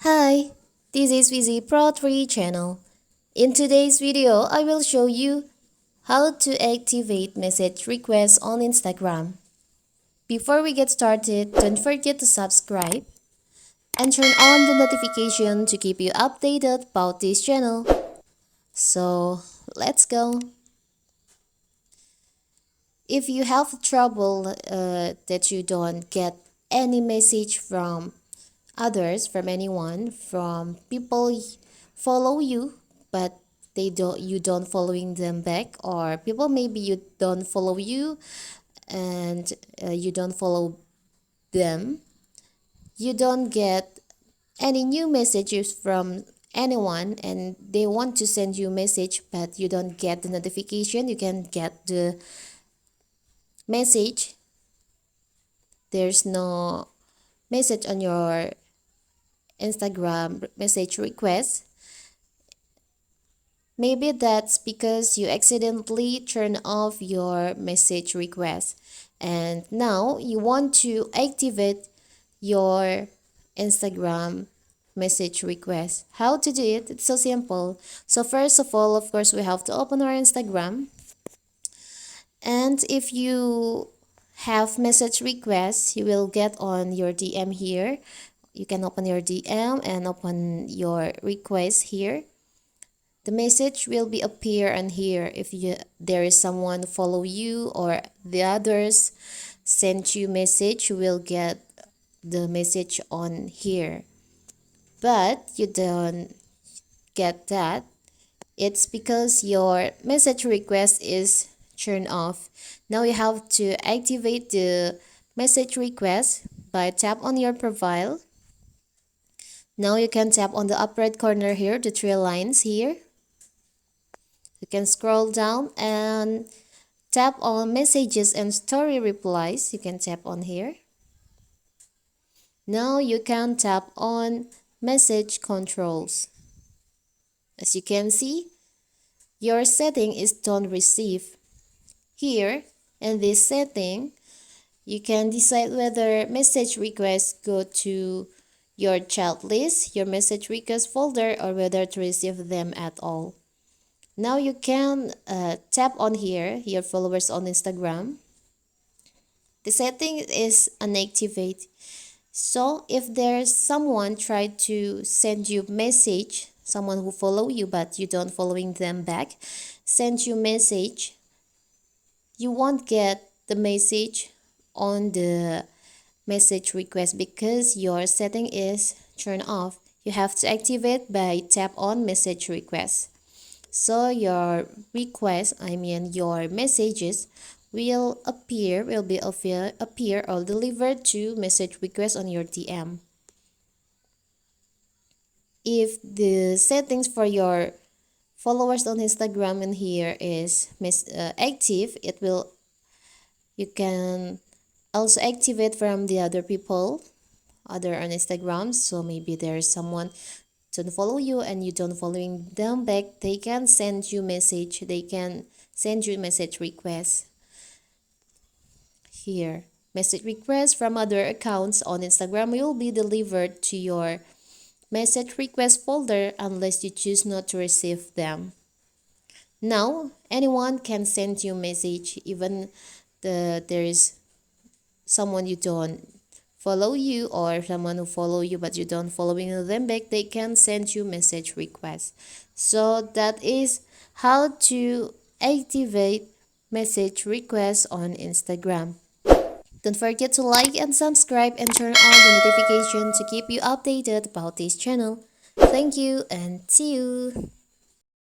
Hi, this is Vizi Pro 3 channel. In today's video, I will show you how to activate message requests on Instagram. Before we get started, don't forget to subscribe and turn on the notification to keep you updated about this channel. So, let's go. If you have trouble that you don't get any message from others, from anyone, from people follow you but you don't following them back, or people maybe you don't follow you and you don't follow them, you don't get any new messages from anyone and they want to send you a message but you don't get the notification, you can get the message, there's no message on your Instagram message request. Maybe that's because you accidentally turn off your message request and now you want to activate your Instagram message request. How to do it? It's so simple. So first of all, of course, we have to open our Instagram, and if you have message requests, you will get on your DM here. You can open your DM and open your request here. The message will be appear on here if there is someone follow you or the others send you message, you will get the message on here. But you don't get that. It's because your message request is turned off. Now you have to activate the message request by tap on your profile. Now you can tap on the upper right corner here, the three lines here. You can scroll down and tap on messages and story replies. You can tap on here. Now you can tap on message controls. As you can see, your setting is don't receive. Here in this setting, you can decide whether message requests go to your chat list, your message request folder, or whether to receive them at all. Now you can tap on here, your followers on Instagram. The setting is unactivate. So if there's someone try to send you message, someone who follow you but you don't following them back, send you message, you won't get the message on the message request because your setting is turned off. You have to activate by tap on message request. So your request, your messages will appear or delivered to message request on your DM. If the settings for your followers on Instagram in here is active, you can also activate from the other people other on Instagram. So maybe there's someone to follow you and you don't following them back, they can send you message, they can send you message requests here. Message requests from other accounts on Instagram will be delivered to your message request folder unless you choose not to receive them. Now anyone can send you message, even there is someone you don't follow you or someone who follow you but you don't following them back, they can send you message requests. So that is how to activate message requests on Instagram. Don't forget to like and subscribe and turn on the notification to keep you updated about this channel. Thank you and see you.